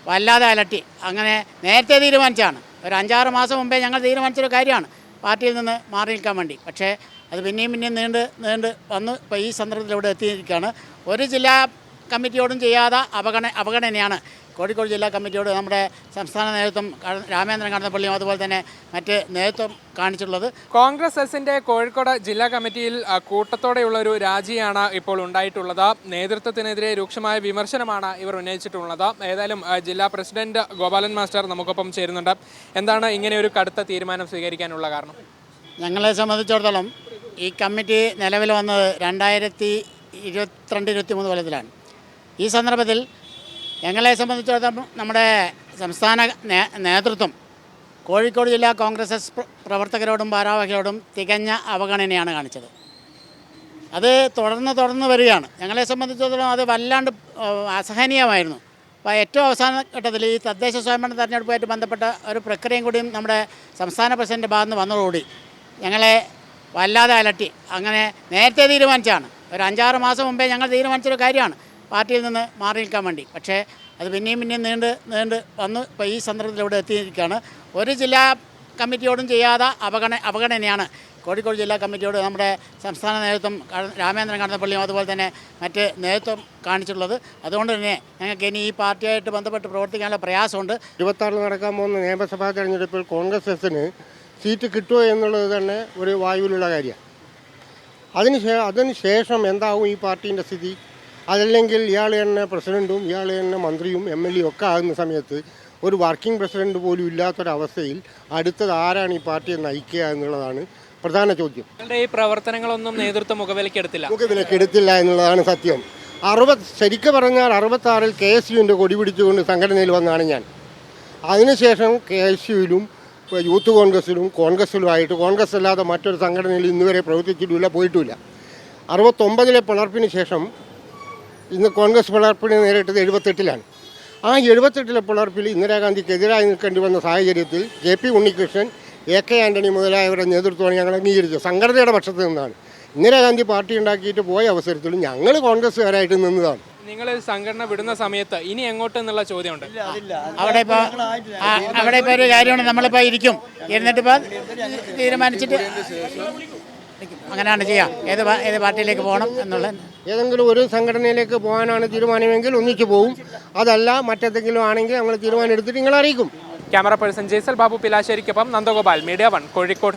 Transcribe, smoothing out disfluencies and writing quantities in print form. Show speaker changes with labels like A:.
A: വല്ലാതെ അലട്ടി. അങ്ങനെ നേരത്തെ തീരുമാനിച്ചാണ്, ഒരു 5-6 മാസം മുമ്പേ ഞങ്ങൾ തീരുമാനിച്ചൊരു കാര്യമാണ് പാർട്ടിയിൽ നിന്ന് മാറി നിൽക്കാൻ വേണ്ടി. പക്ഷേ അത് പിന്നെയും നീണ്ട് വന്ന് ഇപ്പോൾ ഈ സന്ദർഭത്തിൽ ഇവിടെ എത്തിയിരിക്കുകയാണ്. ഒരു ജില്ലാ കമ്മിറ്റിയോടും ചെയ്യാതെ അവഗണനയാണ് കോഴിക്കോട് ജില്ലാ കമ്മിറ്റിയോട് നമ്മുടെ സംസ്ഥാന നേതൃത്വം രാമേന്ദ്രൻ കടന്നപ്പള്ളിയും അതുപോലെ തന്നെ മറ്റ് നേതൃത്വം കാണിച്ചിട്ടുള്ളത്.
B: കോൺഗ്രസ് എസിൻ്റെ കോഴിക്കോട് ജില്ലാ കമ്മിറ്റിയിൽ കൂട്ടത്തോടെയുള്ള ഒരു രാജിയാണ് ഇപ്പോൾ ഉണ്ടായിട്ടുള്ളത്. നേതൃത്വത്തിനെതിരെ രൂക്ഷമായ വിമർശനമാണ് ഇവർ ഉന്നയിച്ചിട്ടുള്ളത്. ഏതായാലും ജില്ലാ പ്രസിഡന്റ് ഗോപാലൻ മാസ്റ്റർ നമുക്കൊപ്പം ചേരുന്നുണ്ട്. എന്താണ് ഇങ്ങനെ ഒരു കടുത്ത തീരുമാനം സ്വീകരിക്കാനുള്ള കാരണം?
A: ഞങ്ങളെ സംബന്ധിച്ചിടത്തോളം ഈ കമ്മിറ്റി നിലവിൽ വന്നത് 2022-23 കൊല്ലത്തിലാണ്. ഈ സന്ദർഭത്തിൽ ഞങ്ങളെ സംബന്ധിച്ചിടത്തോളം നമ്മുടെ സംസ്ഥാന നേതൃത്വം കോഴിക്കോട് ജില്ലാ കോൺഗ്രസ് എസ് പ്രവർത്തകരോടും ഭാരവാഹികളോടും തികഞ്ഞ അവഗണനയാണ് കാണിച്ചത്. അത് തുടർന്ന് വരികയാണ്. ഞങ്ങളെ സംബന്ധിച്ചിടത്തോളം അത് വല്ലാണ്ട് അസഹനീയമായിരുന്നു. അപ്പോൾ ഏറ്റവും അവസാന ഘട്ടത്തിൽ ഈ തദ്ദേശ സ്വയംഭരണ തെരഞ്ഞെടുപ്പുമായിട്ട് ബന്ധപ്പെട്ട ഒരു പ്രക്രിയയും കൂടിയും നമ്മുടെ സംസ്ഥാന പ്രസിഡന്റ് ഭാഗത്ത് നിന്ന് വന്നതോടുകൂടി ഞങ്ങളെ വല്ലാതെ അലട്ടി. അങ്ങനെ നേരത്തെ തീരുമാനിച്ചാണ്, ഒരു 5-6 മാസം മുമ്പേ ഞങ്ങൾ തീരുമാനിച്ചൊരു കാര്യമാണ് പാർട്ടിയിൽ നിന്ന് മാറി നിൽക്കാൻ വേണ്ടി. പക്ഷേ അത് പിന്നെയും നീണ്ട് വന്ന് ഇപ്പോൾ ഈ സന്ദർഭത്തിൽ ഇവിടെ എത്തിയിരിക്കുകയാണ്. ഒരു ജില്ലാ കമ്മിറ്റിയോടും ചെയ്യാതെ അവഗണനയാണ് കോഴിക്കോട് ജില്ലാ കമ്മിറ്റിയോട് നമ്മുടെ സംസ്ഥാന നേതൃത്വം രാമേന്ദ്രൻ കടന്നപ്പള്ളിയും അതുപോലെ തന്നെ മറ്റ് നേതൃത്വം കാണിച്ചിട്ടുള്ളത്. അതുകൊണ്ട് തന്നെ ഞങ്ങൾക്ക് ഇനി ഈ പാർട്ടിയായിട്ട് ബന്ധപ്പെട്ട് പ്രവർത്തിക്കാനുള്ള പ്രയാസമുണ്ട്.
C: 26 നടക്കാൻ പോകുന്ന നിയമസഭാ തെരഞ്ഞെടുപ്പിൽ കോൺഗ്രസ് എസിന് സീറ്റ് കിട്ടുമോ എന്നുള്ളത് തന്നെ ഒരു വായുവിലുള്ള കാര്യമാണ്. അതിന് ശേഷം എന്താവും ഈ പാർട്ടീൻ്റെ സ്ഥിതി? അതല്ലെങ്കിൽ ഇയാൾ തന്നെ പ്രസിഡൻറ്റും ഇയാൾ തന്നെ മന്ത്രിയും MLA ഒക്കെ ആകുന്ന സമയത്ത് ഒരു വർക്കിംഗ് പ്രസിഡൻറ്റ് പോലും ഇല്ലാത്തൊരവസ്ഥയിൽ അടുത്തത് ആരാണ് ഈ പാർട്ടിയെ നയിക്കുക എന്നുള്ളതാണ് പ്രധാന ചോദ്യം.
B: ഈ പ്രവർത്തനങ്ങളൊന്നും നേതൃത്വം
C: മുഖവിലക്കെടുത്തില്ല എന്നുള്ളതാണ് സത്യം. ശരിക്കും പറഞ്ഞാൽ 66-ൽ KSUവിൻ്റെ കൊടി പിടിച്ചുകൊണ്ട് സംഘടനയിൽ വന്നതാണ് ഞാൻ. അതിനുശേഷം KSUവിലും യൂത്ത് കോൺഗ്രസ്സിലുമായിട്ട് കോൺഗ്രസ് അല്ലാതെ മറ്റൊരു സംഘടനയിൽ ഇന്നുവരെ പ്രവർത്തിച്ചിട്ടില്ല, പോയിട്ടുമില്ല. 69-ലെ പിളർപ്പിന് ശേഷം ഇന്ന് കോൺഗ്രസ് പിളർപ്പിന് നേരിട്ടത് 78-ലാണ്. ആ 78-ലെ പിളർപ്പിൽ ഇന്ദിരാഗാന്ധിക്കെതിരായി നിൽക്കേണ്ടി വന്ന സാഹചര്യത്തിൽ JP ഉണ്ണികൃഷ്ണൻ, AK ആൻ്റണി മുതലായവരുടെ നേതൃത്വമാണ് ഞങ്ങൾ അംഗീകരിച്ചത്. സംഘടനയുടെ പക്ഷത്ത് നിന്നാണ്. ഇന്ദിരാഗാന്ധി പാർട്ടി ഉണ്ടാക്കിയിട്ട് പോയ അവസരത്തിലും ഞങ്ങൾ കോൺഗ്രസ്സുകാരായിട്ട് നിന്നതാണ്.
B: നിങ്ങൾ സംഘടന വിടുന്ന സമയത്ത് ഇനി എങ്ങോട്ട് എന്നുള്ള ചോദ്യമുണ്ട്.
A: അവിടെ ഇപ്പോൾ ഒരു കാര്യമാണ്, നമ്മളിപ്പോൾ ഇരുന്നിട്ടിപ്പോൾ തീരുമാനിച്ചിട്ട് അങ്ങനെയാണ് ചെയ്യാം. ഏത് പാർട്ടിയിലേക്ക് പോകണം എന്നുള്ള
C: ഏതെങ്കിലും ഒരു സംഘടനയിലേക്ക് പോകാനാണ് തീരുമാനമെങ്കിൽ ഒന്നിച്ചു പോകും. അതല്ല മറ്റെന്തെങ്കിലും ആണെങ്കിൽ ഞങ്ങൾ തീരുമാനം എടുത്തിട്ട് നിങ്ങളെ അറിയിക്കും.
B: ക്യാമറ പേഴ്സൺ ജയ്സൽ ബാബു പിലാശ്ശേരിക്കൊപ്പം നന്ദഗോപാൽ, മീഡിയ 1, കോഴിക്കോട്.